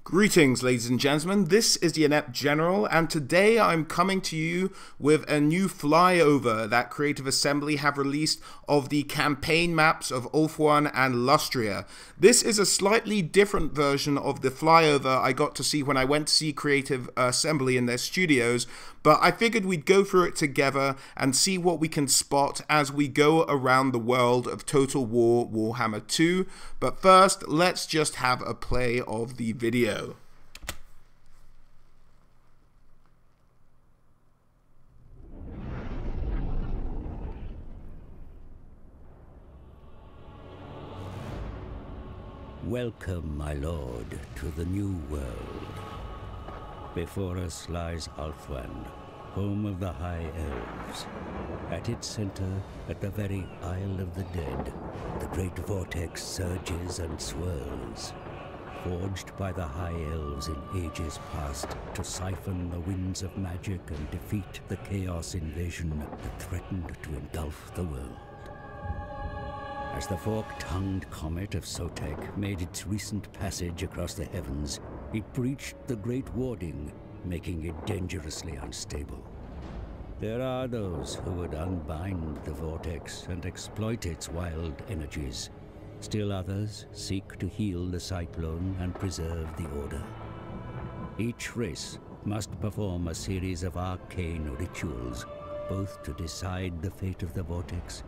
Greetings, ladies and gentlemen. This is the Inept General, and today I'm coming to you with a new flyover that Creative Assembly have released of the campaign maps of Ulthuan and Lustria. This is a slightly different version of the flyover I got to see when I went to see Creative Assembly in their studios, but I figured we'd go through it together and see what we can spot as we go around the world of Total War Warhammer 2. But first, let's just have a play of the video. Welcome, my lord, to the new world. Before us lies Ulthuan, home of the High Elves. At its center, at the very Isle of the Dead, the great vortex surges and swirls. Forged by the High Elves in ages past to siphon the winds of magic and defeat the chaos invasion that threatened to engulf the world. As the fork-tongued comet of Sotek made its recent passage across the heavens, it breached the Great Warding, making it dangerously unstable. There are those who would unbind the vortex and exploit its wild energies. Still others seek to heal the cyclone and preserve the order. Each race must perform a series of arcane rituals, both to decide the fate of the vortex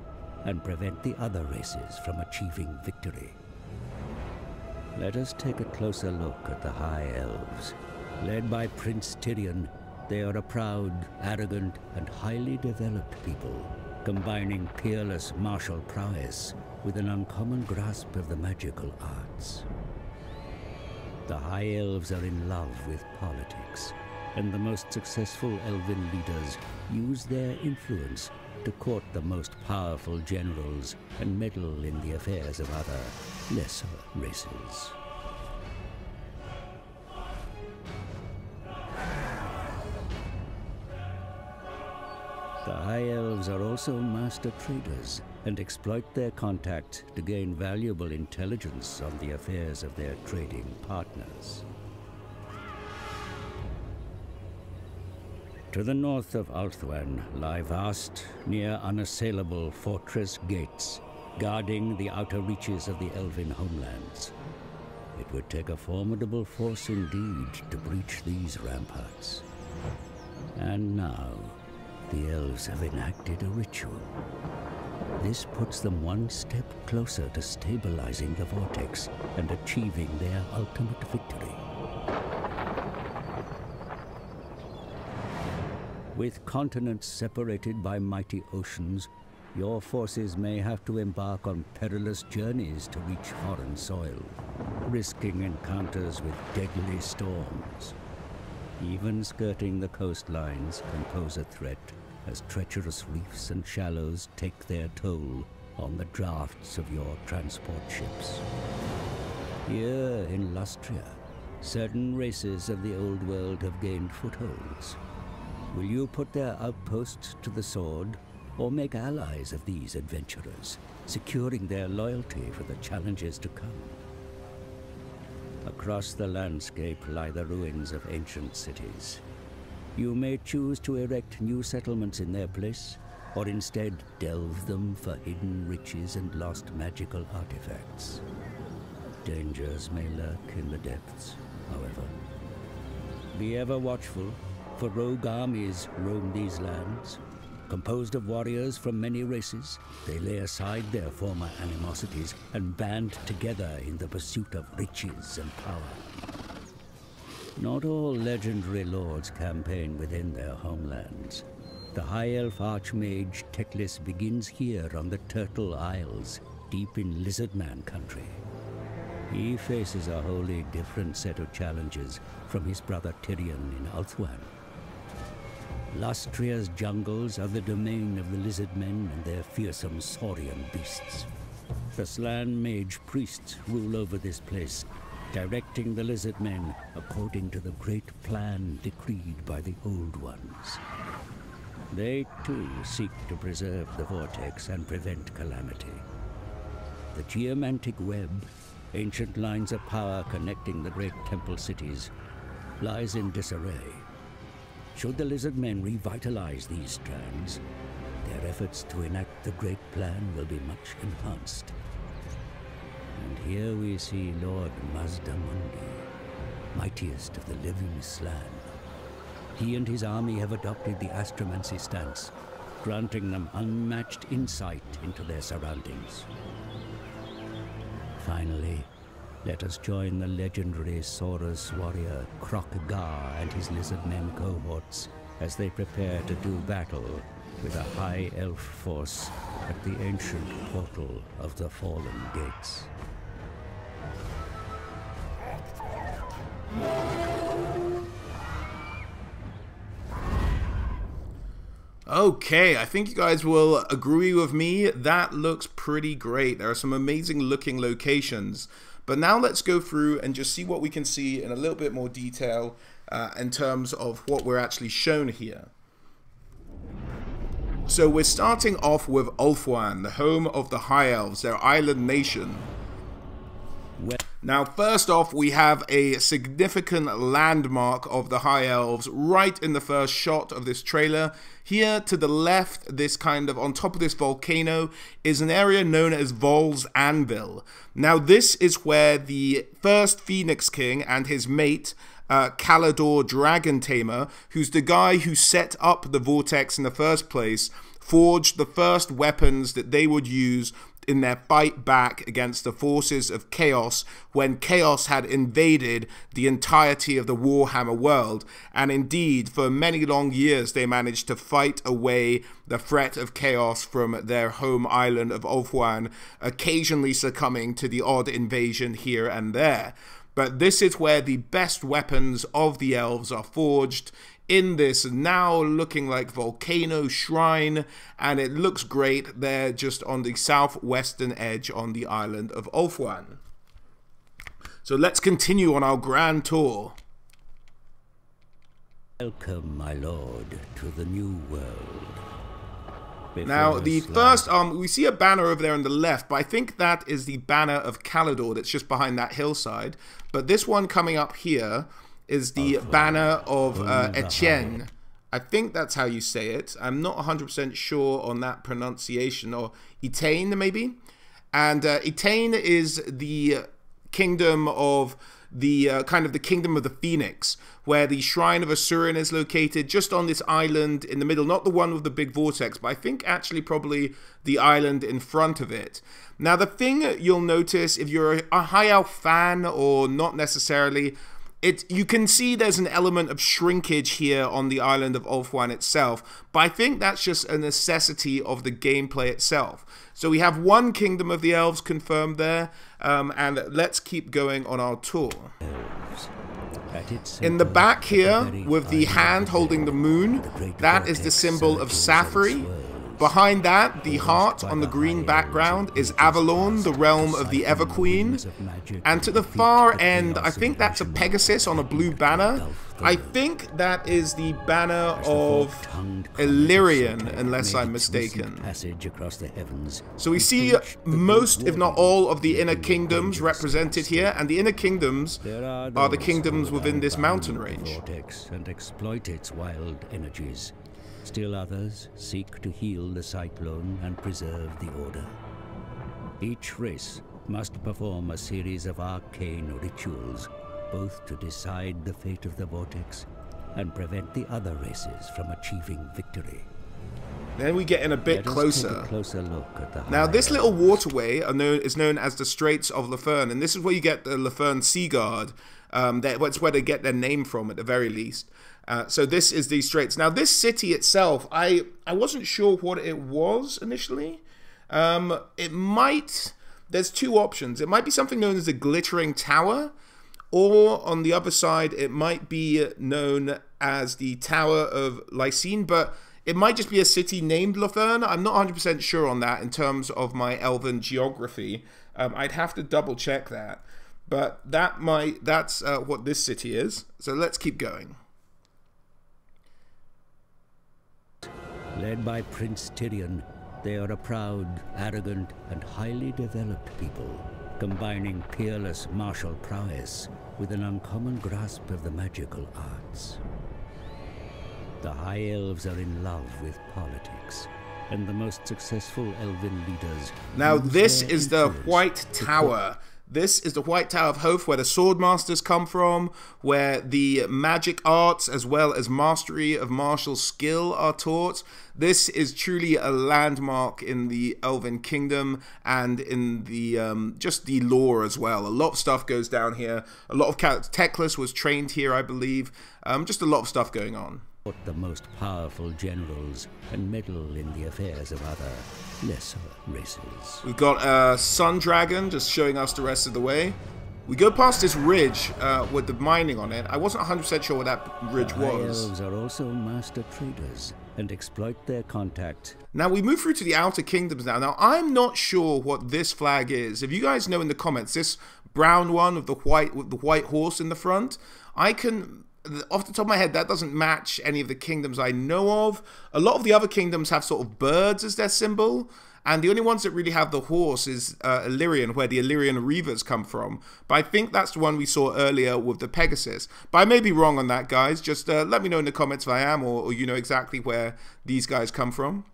and prevent the other races from achieving victory. Let us take a closer look at the High Elves. Led by Prince Tyrion, they are a proud, arrogant, and highly developed people, combining peerless martial prowess with an uncommon grasp of the magical arts. The High Elves are in love with politics, and the most successful elven leaders use their influence to court the most powerful generals and meddle in the affairs of other, lesser races. The High Elves are also master traders and exploit their contacts to gain valuable intelligence on the affairs of their trading partners. To the north of Ulthuan lie vast, near unassailable fortress gates, guarding the outer reaches of the elven homelands. It would take a formidable force indeed to breach these ramparts. And now, the elves have enacted a ritual. This puts them one step closer to stabilizing the vortex and achieving their ultimate victory. With continents separated by mighty oceans, your forces may have to embark on perilous journeys to reach foreign soil, risking encounters with deadly storms. Even skirting the coastlines can pose a threat, as treacherous reefs and shallows take their toll on the drafts of your transport ships. Here in Lustria, certain races of the old world have gained footholds. Will you put their outposts to the sword, or make allies of these adventurers, securing their loyalty for the challenges to come? Across the landscape lie the ruins of ancient cities. You may choose to erect new settlements in their place, or instead delve them for hidden riches and lost magical artifacts. Dangers may lurk in the depths, however. Be ever watchful, for rogue armies roam these lands. Composed of warriors from many races, they lay aside their former animosities and band together in the pursuit of riches and power. Not all legendary lords campaign within their homelands. The High Elf Archmage Teclis begins here on the Turtle Isles, deep in Lizardman country. He faces a wholly different set of challenges from his brother Tyrion in Ulthuan. Lustria's jungles are the domain of the Lizardmen and their fearsome saurian beasts. The Slan Mage priests rule over this place, directing the Lizardmen according to the great plan decreed by the Old Ones. They, too, seek to preserve the vortex and prevent calamity. The geomantic web, ancient lines of power connecting the great temple cities, lies in disarray. Should the lizard men revitalize these strands, their efforts to enact the great plan will be much enhanced. And here we see Lord Mazdamundi, mightiest of the living slan. He and his army have adopted the astromancy stance, granting them unmatched insight into their surroundings. Finally, let us join the legendary Saurus warrior Kroq-gar and his lizard men cohorts as they prepare to do battle with a high elf force at the ancient portal of the Fallen Gates. Okay, I think you guys will agree with me. That looks pretty great. There are some amazing looking locations. But now let's go through and just see what we can see in a little bit more detail in terms of what we're actually shown here. So we're starting off with Ulthuan, the home of the High Elves, their island nation. Now, first off, we have a significant landmark of the High Elves right in the first shot of this trailer. Here to the left, this kind of on top of this volcano, is an area known as Vol's Anvil. Now, this is where the first Phoenix King and his mate, Kalidor Dragon Tamer, who's the guy who set up the Vortex in the first place, forged the first weapons that they would use in their fight back against the forces of Chaos when Chaos had invaded the entirety of the Warhammer world. And indeed, for many long years, they managed to fight away the threat of Chaos from their home island of Ulthuan, occasionally succumbing to the odd invasion here and there. But this is where the best weapons of the elves are forged, in this now looking like volcano shrine, and it looks great there just on the southwestern edge on the island of Ulthuan. So let's continue on our grand tour. Welcome, my lord, to the new world. Now, the first, we see a banner over there on the left, but I think that is the banner of Kalidor that's just behind that hillside. But this one coming up here is the banner of Etienne. I think that's how you say it. I'm not 100% sure on that pronunciation. Or Etienne, maybe? And Etienne is the kingdom of the kind of the kingdom of the Phoenix, where the Shrine of Asurin is located just on this island in the middle, not the one with the big vortex, but I think actually probably the island in front of it. Now, the thing you'll notice if you're a High Elf fan or not necessarily, you can see there's an element of shrinkage here on the island of Ulthuan itself, but I think that's just a necessity of the gameplay itself. So we have one kingdom of the elves confirmed there, and let's keep going on our tour. In the back here, with the hand holding the moon, that is the symbol of Safari. Behind that, the heart on the green background is Avalon, the realm of the Everqueen. And to the far end, I think that's a Pegasus on a blue banner. I think that is the banner of Illyrian, unless I'm mistaken. So we see most, if not all, of the inner kingdoms represented here, and the inner kingdoms are the kingdoms within this mountain range. And exploit its wild energies. Still others seek to heal the cyclone and preserve the order. Each race must perform a series of arcane rituals, both to decide the fate of the vortex and prevent the other races from achieving victory. Then we get in a bit closer. Take a closer look at the now, this little waterway is known as the Straits of Lefern, and this is where you get the Lefern Sea Guard. That's where they get their name from, at the very least. So this is the Straits. Now, this city itself, I wasn't sure what it was initially. There's two options. It might be something known as the Glittering Tower, or on the other side, it might be known as the Tower of Lycene, but it might just be a city named Lefern. I'm not 100% sure on that in terms of my elven geography. I'd have to double check that. But that's what this city is. So let's keep going. Led by Prince Tyrion, they are a proud, arrogant, and highly developed people. combining peerless martial prowess with an uncommon grasp of the magical arts. The High Elves are in love with politics, and the most successful elven leaders... Now this is the White Tower. This is the White Tower of Hoth, where the Swordmasters come from, where the magic arts as well as mastery of martial skill are taught. This is truly a landmark in the Elven Kingdom and in the just the lore as well. A lot of stuff goes down here. A lot of Teclis was trained here, I believe. Just a lot of stuff going on. The most powerful generals and meddle in the affairs of other, lesser races. We've got a Sun Dragon just showing us the rest of the way. We go past this ridge with the mining on it. I wasn't 100% sure what that ridge was. Elves are also master traders and exploit their contact. Now we move through to the Outer Kingdoms now. Now I'm not sure what this flag is. If you guys know in the comments, this brown one with the white horse in the front, I can... Off the top of my head, that doesn't match any of the kingdoms I know of. A lot of the other kingdoms have sort of birds as their symbol, and the only ones that really have the horse is Illyrian, where the Illyrian Reavers come from. But I think that's the one we saw earlier with the Pegasus. But I may be wrong on that, guys. Just let me know in the comments if I am, or you know exactly where these guys come from.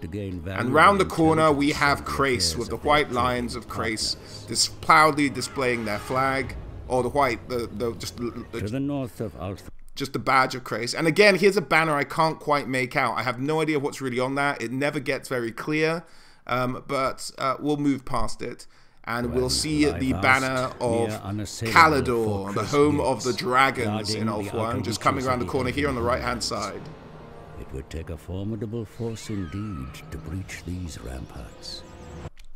And round the corner, we have Krace, with the white lions of Krace proudly displaying their flag. Or the white, to the north of Alth. Just the badge of Krace. And again, here's a banner I can't quite make out. I have no idea what's really on that. It never gets very clear. But we'll move past it. And we'll see the banner of Calador, the home of the dragons in Ulthuan, just coming around the corner here on the right-hand side. It would take a formidable force indeed to breach these ramparts.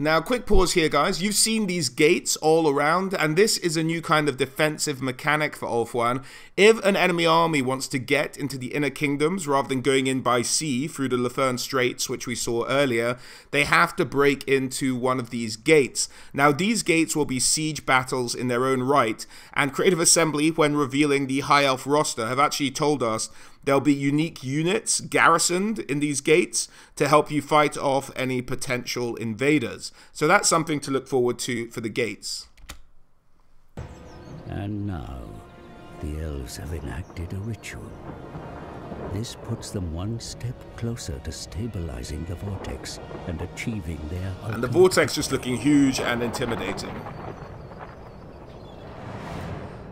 Now, quick pause here, guys. You've seen these gates all around, and this is a new kind of defensive mechanic for Ulthuan. If an enemy army wants to get into the inner kingdoms, rather than going in by sea through the Lothern Straits, which we saw earlier, they have to break into one of these gates. Now, these gates will be siege battles in their own right, and Creative Assembly, when revealing the High Elf roster, have actually told us there'll be unique units garrisoned in these gates to help you fight off any potential invaders. So that's something to look forward to for the gates. And now, the elves have enacted a ritual. This puts them one step closer to stabilizing the vortex and achieving their... And the vortex just looking huge and intimidating.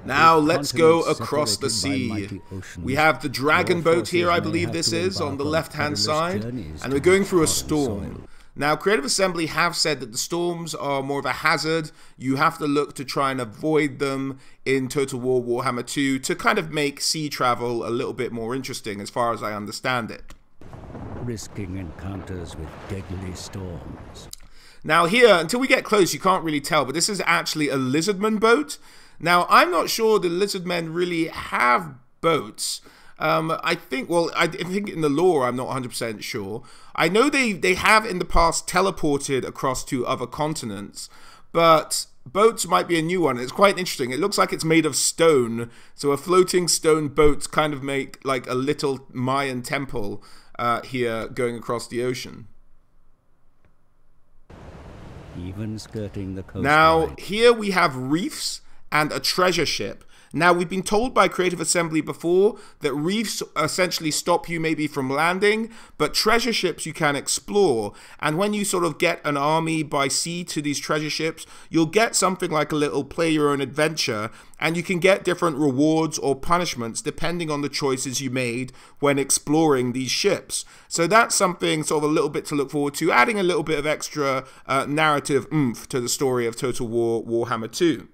Now let's go across the sea. We have the dragon boat here, I believe this is, on the left-hand side, and we're going through a storm. Now, Creative Assembly have said that the storms are more of a hazard. You have to look to try and avoid them in Total War Warhammer 2 to kind of make sea travel a little bit more interesting, as far as I understand it. Risking encounters with deadly storms. Now here, until we get close, you can't really tell, but this is actually a lizardman boat. Now, I'm not sure the lizardmen really have boats. I think in the lore, I'm not 100% sure. I know they have in the past teleported across to other continents, but boats might be a new one. It's quite interesting. It looks like it's made of stone, so a floating stone boat kind of make like a little Mayan temple here going across the ocean. Even skirting the coast. Now, here we have reefs and a treasure ship. Now, we've been told by Creative Assembly before that reefs essentially stop you maybe from landing, but treasure ships you can explore. And when you sort of get an army by sea to these treasure ships, you'll get something like a little play your own adventure, and you can get different rewards or punishments depending on the choices you made when exploring these ships. So that's something sort of a little bit to look forward to, adding a little bit of extra narrative oomph to the story of Total War Warhammer 2.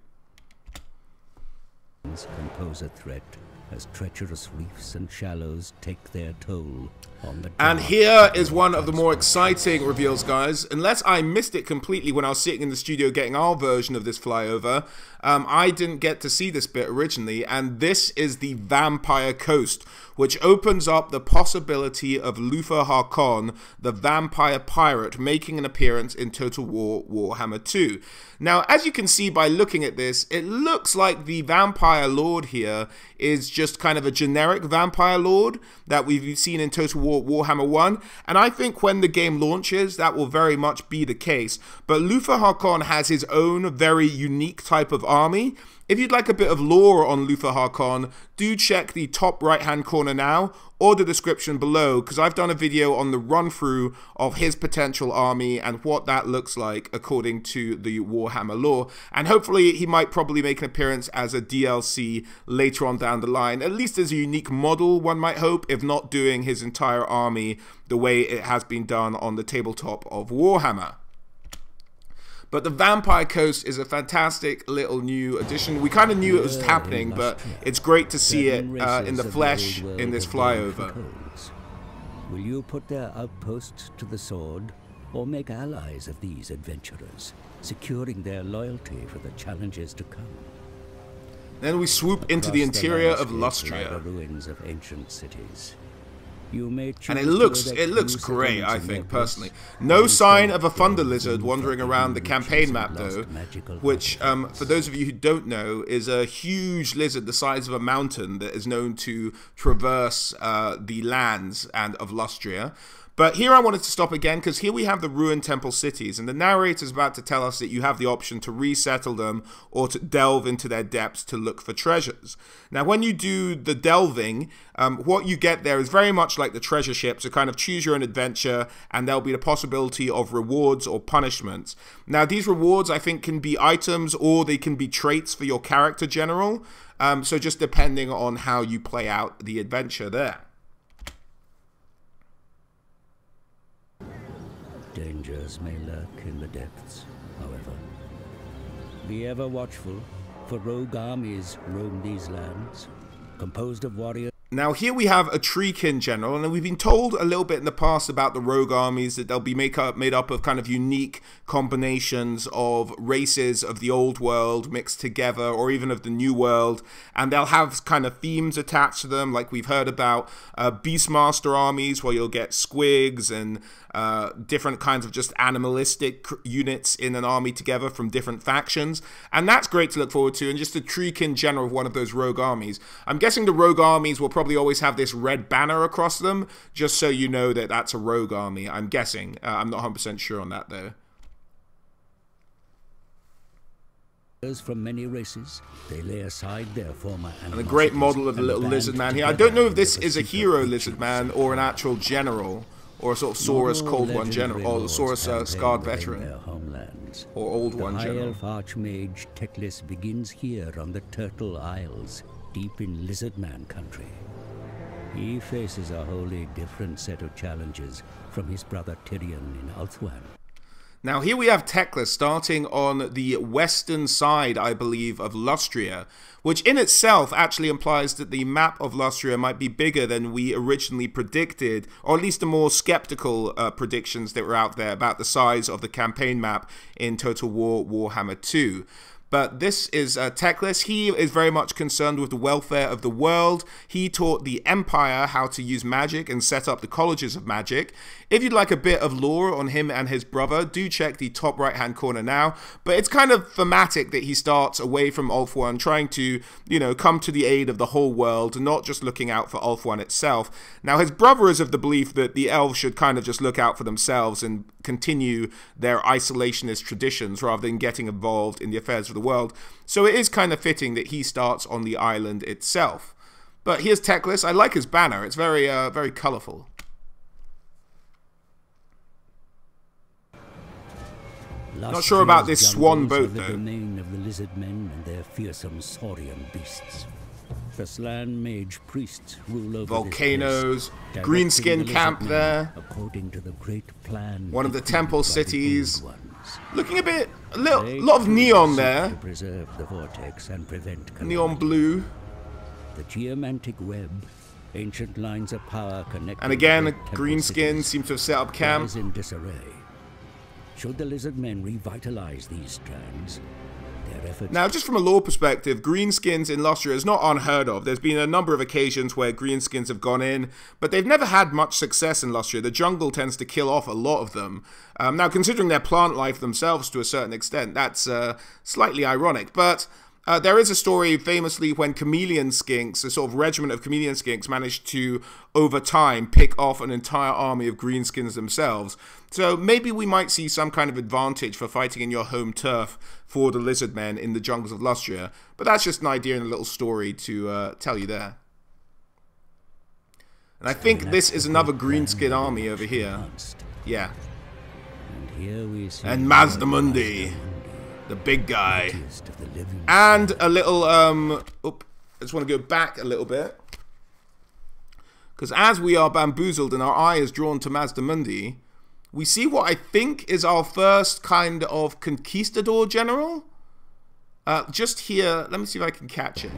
Compose a threat as treacherous reefs and shallows take their toll on the... And here is one of the more exciting reveals, guys. Unless I missed it completely when I was sitting in the studio getting our version of this flyover, I didn't get to see this bit originally, and this is the Vampire Coast, which opens up the possibility of Luther Harkon, the vampire pirate, making an appearance in Total War Warhammer 2. Now, as you can see by looking at this, it looks like the vampire lord here is just kind of a generic vampire lord that we've seen in Total War Warhammer 1. And I think when the game launches, that will very much be the case. But Luthor Harkon has his own very unique type of army. If you'd like a bit of lore on Luthor Harkon, do check the top right-hand corner now, or the description below, because I've done a video on the run-through of his potential army and what that looks like according to the Warhammer lore. And hopefully he might probably make an appearance as a DLC later on down the line, at least as a unique model, one might hope, if not doing his entire army the way it has been done on the tabletop of Warhammer. But the Vampire Coast is a fantastic little new addition. We kind of knew it was happening, but it's great to see it in the flesh in this flyover. Will you put their outposts to the sword, or make allies of these adventurers, securing their loyalty for the challenges to come? Then we swoop into the interior of Lustria. The ruins of ancient cities. You may and it looks great, I think, personally. No sign of a thunder lizard wandering around the campaign map, though, which, for those of you who don't know, is a huge lizard the size of a mountain that is known to traverse the lands of Lustria. But here I wanted to stop again, because here we have the ruined temple cities, and the narrator is about to tell us that you have the option to resettle them or to delve into their depths to look for treasures. Now, when you do the delving, what you get there is very much like the treasure ship, so kind of choose your own adventure, and there'll be the possibility of rewards or punishments. Now, these rewards, I think, can be items, or they can be traits for your character general, so just depending on how you play out the adventure there. Dangers may lurk in the depths, however. Be ever watchful, for rogue armies roam these lands, composed of warriors. Now here we have a Treekin general, and we've been told a little bit in the past about the rogue armies that they'll be made up of kind of unique combinations of races of the old world mixed together, or even of the new world, and they'll have kind of themes attached to them, like we've heard about Beastmaster armies, where you'll get squigs and different kinds of just animalistic units in an army together from different factions, and that's great to look forward to, and just a Treekin general of one of those rogue armies. I'm guessing the rogue armies will probably always have this red banner across them, just so you know that that's a rogue army, I'm guessing. I'm not 100% sure on that, though. From many races, they lay aside their former and a great model of the little lizard man here. I don't know if this is a hero lizard man or an actual general, or a sort of Saurus Cold One general, or Saurus Scarred Veteran, or Old One general. The High Elf Archmage Teclis begins here on the Turtle Isles, deep in Lizard Man country. He faces a wholly different set of challenges from his brother Tyrion in Ulthuan. Now here we have Teclis starting on the western side, I believe, of Lustria, which in itself actually implies that the map of Lustria might be bigger than we originally predicted, or at least the more skeptical predictions that were out there about the size of the campaign map in Total War Warhammer 2. But this is Teclis. He is very much concerned with the welfare of the world. He taught the Empire how to use magic and set up the colleges of magic. If you'd like a bit of lore on him and his brother, do check the top right-hand corner now. But it's kind of thematic that he starts away from Ulthuan, trying to, you know, come to the aid of the whole world, not just looking out for Ulthuan itself. Now, his brother is of the belief that the elves should kind of just look out for themselves and continue their isolationist traditions rather than getting involved in the affairs of the world. So it is kind of fitting that he starts on the island itself. But here's Teclis. I like his banner. It's very, very colorful. Not sure about this swan boat, though. The domain of the lizard men and their fearsome saurian beasts. The Slan mage priests rule over volcanoes, greenskin camp there. According to the great plan. One of the temple cities. Looking a lot of neon there. To preserve the vortex and prevent neon blue. The geomantic web, ancient lines of power connected. And again, greenskin seems to have set up camp. Is in disarray. Should the lizard men revitalize these strands? Now, just from a lore perspective, greenskins in Lustria is not unheard of. There's been a number of occasions where greenskins have gone in, but they've never had much success in Lustria. The jungle tends to kill off a lot of them. Now, considering their plant life themselves to a certain extent, that's slightly ironic. But There is a story famously when chameleon skinks, a sort of regiment of chameleon skinks, managed to, over time, pick off an entire army of greenskins themselves. So maybe we might see some kind of advantage for fighting in your home turf for the lizard men in the jungles of Lustria. But that's just an idea and a little story to tell you there. And I think this is another greenskin army over here. Yeah. And Mazdamundi, the big guy. And a little, I just want to go back a little bit. Because as we are bamboozled and our eye is drawn to Mazdamundi, we see what I think is our first kind of conquistador general. Just here, let me see if I can catch it.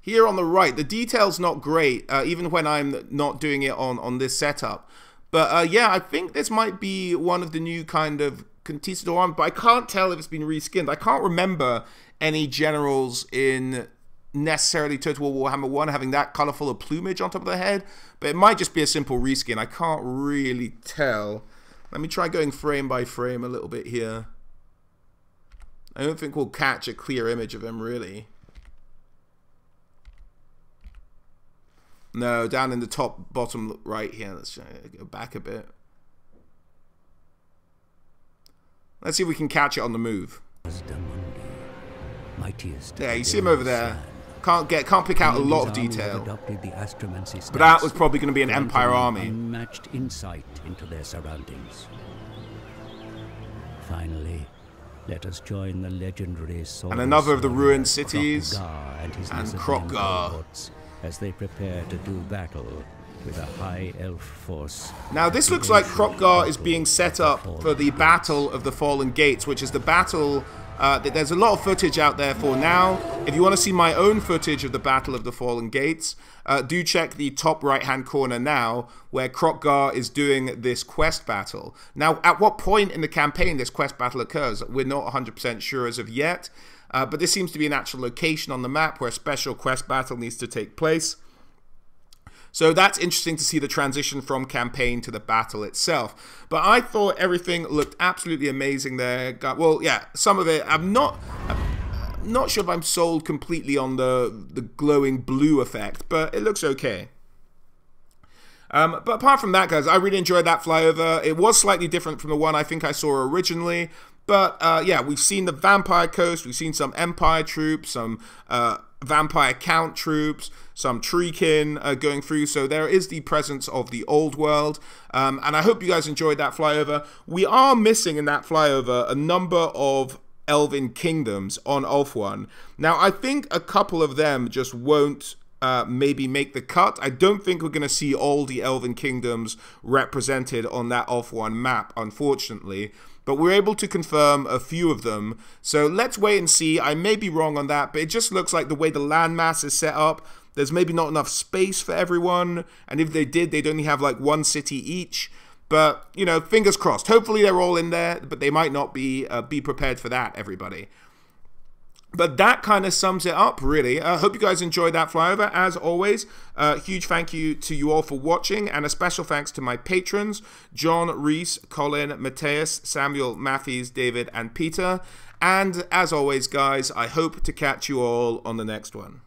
Here on the right, the detail's not great, even when I'm not doing it on this setup. But yeah, I think this might be one of the new kind of conquistador arms, but I can't tell if it's been reskinned. I can't remember any generals in necessarily Total War Warhammer 1 having that colourful of plumage on top of their head, but it might just be a simple reskin. I can't really tell. Let me try going frame by frame a little bit here. I don't think we'll catch a clear image of him, really. No, down in the top bottom right here. Let's go back a bit. Let's see if we can catch it on the move. Yeah, you see him over there. Can't pick out a lot of detail. But that was probably going to be an Empire army. Unmatched insight into their surroundings. Finally, let us join the legendary and another of the ruined cities and kroq-gar as they prepare to do battle with a high elf force. Now this looks like kroq-gar is being set up for the Battle of the Fallen Gates, which is the battle that there's a lot of footage out there for now. If you want to see my own footage of the Battle of the Fallen Gates, do check the top right hand corner now, where kroq-gar is doing this quest battle. Now at what point in the campaign this quest battle occurs, we're not 100% sure as of yet. But this seems to be an actual location on the map where a special quest battle needs to take place. So that's interesting to see the transition from campaign to the battle itself. But I thought everything looked absolutely amazing there. Well, yeah, some of it, I'm not sure if I'm sold completely on the glowing blue effect, but it looks okay. But apart from that, guys, I really enjoyed that flyover. It was slightly different from the one I think I saw originally. But yeah, we've seen the Vampire Coast, we've seen some Empire troops, some Vampire Count troops, some Treekin going through. So there is the presence of the old world. And I hope you guys enjoyed that flyover. We are missing in that flyover a number of Elven kingdoms on Ulthuan. Now, I think a couple of them just won't maybe make the cut. I don't think we're going to see all the Elven kingdoms represented on that Ulthuan map, unfortunately. But we're able to confirm a few of them. So let's wait and see. I may be wrong on that, but it just looks like the way the landmass is set up, there's maybe not enough space for everyone. And if they did, they'd only have like one city each. But, you know, fingers crossed. Hopefully they're all in there, but they might not be. Be prepared for that, everybody. But that kind of sums it up, really. I hope you guys enjoyed that flyover. As always, huge thank you to you all for watching, and a special thanks to my patrons, John, Reese, Colin, Mateus, Samuel, Matthews, David, and Peter. And as always, guys, I hope to catch you all on the next one.